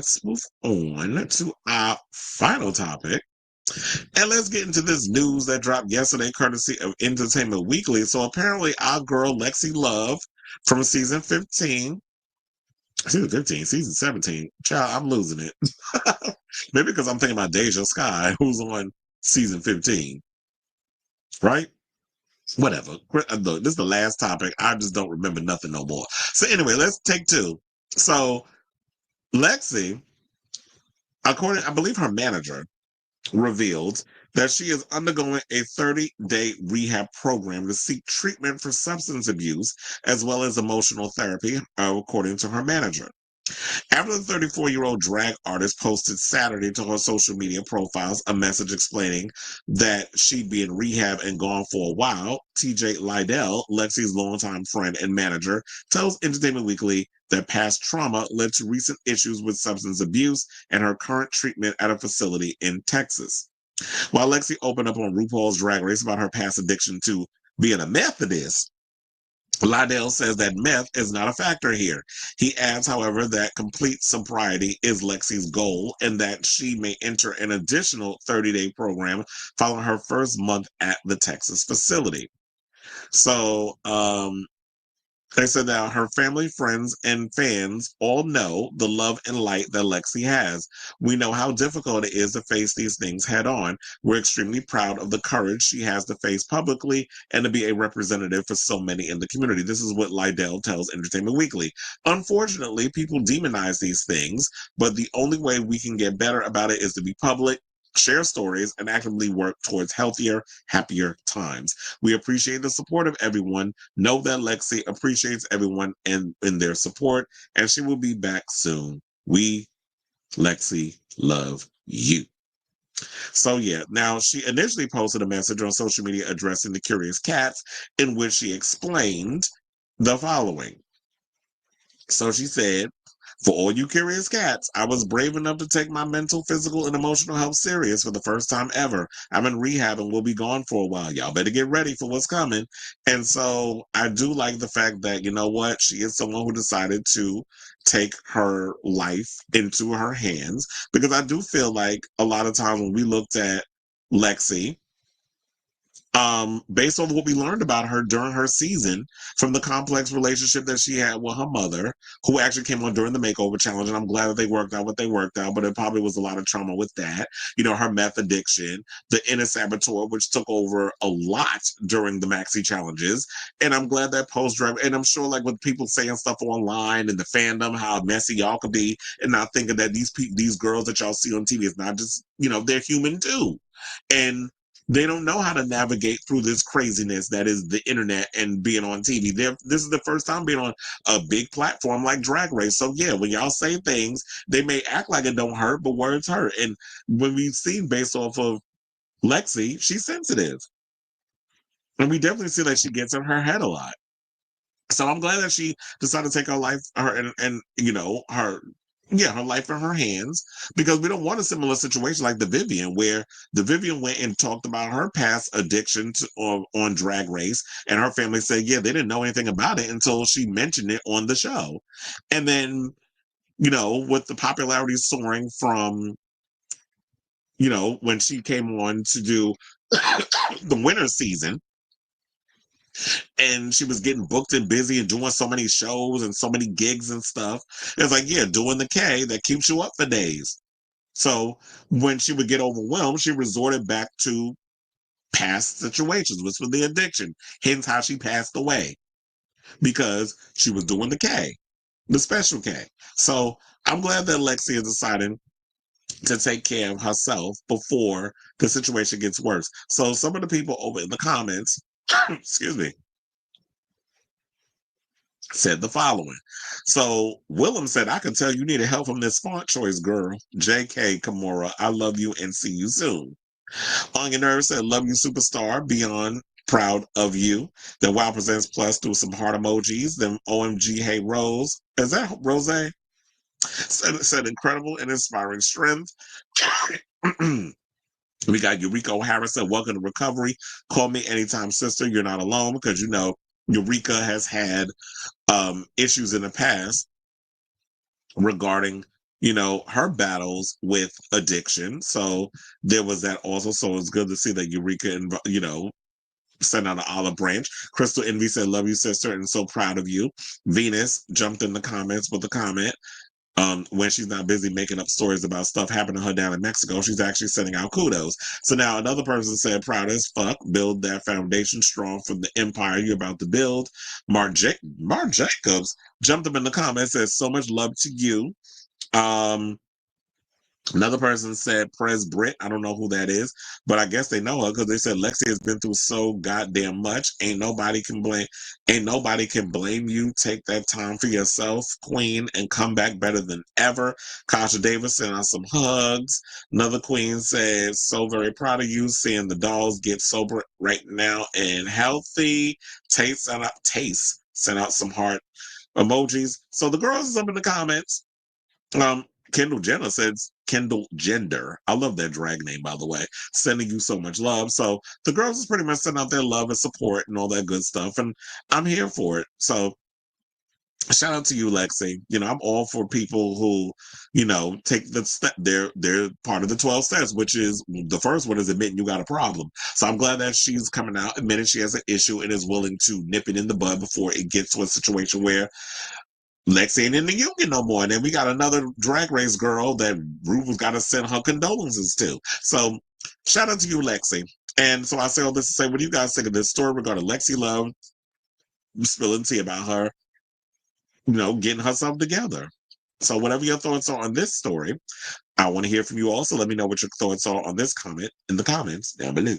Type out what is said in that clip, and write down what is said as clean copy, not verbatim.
Let's move on to our final topic. And let's get into this news that dropped yesterday, courtesy of Entertainment Weekly. So apparently, our girl Lexi Love from season 15, season 17. Child, I'm losing it. Maybe because I'm thinking about Deja Sky, who's on season 15, right? Whatever. Look, this is the last topic. I just don't remember nothing no more. So anyway, let's take two. So Lexi, according, I believe her manager revealed that she is undergoing a 30-day rehab program to seek treatment for substance abuse as well as emotional therapy, according to her manager. After the 34-year-old drag artist posted Saturday to her social media profiles a message explaining that she'd be in rehab and gone for a while, TJ Lydell, Lexi's longtime friend and manager, tells Entertainment Weekly that past trauma led to recent issues with substance abuse and her current treatment at a facility in Texas. While Lexi opened up on RuPaul's Drag Race about her past addiction to being a Methodist, Lydell says that meth is not a factor here. He adds, however, that complete sobriety is Lexi's goal and that she may enter an additional 30-day program following her first month at the Texas facility. So, they said that her family, friends, and fans all know the love and light that Lexi has. We know how difficult it is to face these things head on. We're extremely proud of the courage she has to face publicly and to be a representative for so many in the community. This is what Lydell tells Entertainment Weekly. Unfortunately, people demonize these things, but the only way we can get better about it is to be public, share stories, and actively work towards healthier, happier times. We appreciate the support of everyone. Know that Lexi appreciates everyone in their support, and she will be back soon. We, Lexi, love you. So yeah, now she initially posted a message on social media addressing the Curious Cats in which she explained the following. So she said, for all you curious cats, I was brave enough to take my mental, physical, and emotional health serious for the first time ever. I'm in rehab and will be gone for a while. Y'all better get ready for what's coming. And so I do like the fact that, you know what, she is someone who decided to take her life into her hands. Because I do feel like a lot of times when we looked at Lexi, based on what we learned about her during her season from the complex relationship that she had with her mother, who actually came on during the makeover challenge. And I'm glad that they worked out what they worked out, but it probably was a lot of trauma with that. You know, her meth addiction, the inner saboteur, which took over a lot during the maxi challenges. And I'm glad that post drive, and I'm sure like with people saying stuff online and the fandom, how messy y'all could be, and not thinking that these girls that y'all see on TV is not just, you know, they're human too. And they don't know how to navigate through this craziness that is the internet and being on TV. This is the first time being on a big platform like Drag Race. So yeah, when y'all say things, they may act like it don't hurt, but words hurt. And when we've seen based off of Lexi, she's sensitive. And we definitely see that she gets in her head a lot. So I'm glad that she decided to take her life, her and you know, her life in her hands, because we don't want a similar situation like the Vivian, where the Vivian went and talked about her past addiction on Drag Race, and her family said, yeah, they didn't know anything about it until she mentioned it on the show. And then, you know, with the popularity soaring from, you know, when she came on to do the winter season, and she was getting booked and busy and doing so many shows and so many gigs and stuff. It's like, yeah, doing the K that keeps you up for days. So when she would get overwhelmed, she resorted back to past situations, which was the addiction. Hence how she passed away, because she was doing the K, the special K. So I'm glad that Lexi is deciding to take care of herself before the situation gets worse. So some of the people over in the comments, excuse me, said the following. So Willem said, I can tell you needed help from this font choice, girl. JK Kimura, I love you and see you soon. On Your Nerve said, love you, superstar. Beyond proud of you. Then Wow Presents Plus threw some heart emojis. Then OMG Hey Rose. Is that Rose? Said incredible and inspiring strength. We got Eureka Harrison. Welcome to recovery. Call me anytime, sister. You're not alone, because you know Eureka has had issues in the past regarding her battles with addiction. So there was that also. So it's good to see that Eureka, sent out an olive branch. Crystal Envy said, "Love you, sister, and so proud of you." Venus jumped in the comments with a comment. When she's not busy making up stories about stuff happening to her down in Mexico, she's actually sending out kudos. So now another person said, "Proud as fuck. Build that foundation strong for the empire you're about to build." Mark Jacobs jumped up in the comments, says, "So much love to you." Um, Another person said Prez Britt. I don't know who that is, but I guess they know her because they said Lexi has been through so goddamn much. Ain't nobody can blame. Ain't nobody can blame you. Take that time for yourself, queen, and come back better than ever. Kasha Davis sent out some hugs. Another queen said, "So very proud of you. Seeing the dolls get sober right now and healthy." Taste sent out some heart emojis. So the girls is up in the comments. Um, Kendall Jenner says Kendall Gender. I love that drag name, by the way. Sending you so much love. So the girls is pretty much sending out their love and support and all that good stuff, and I'm here for it. So shout out to you, Lexi. I'm all for people who, take the step. They're part of the 12 steps, which is the first one is admitting you got a problem. So I'm glad that she's coming out, admitting she has an issue, and is willing to nip it in the bud before it gets to a situation where Lexi ain't in the union no more. And then we got another drag race girl that Ruth got to send her condolences to. So shout out to you, Lexi. And so I say all this to say, what do you guys think of this story regarding Lexi Love spilling tea about her, getting herself together? So whatever your thoughts are on this story, I want to hear from you also. Let me know what your thoughts are on this comment in the comments down below.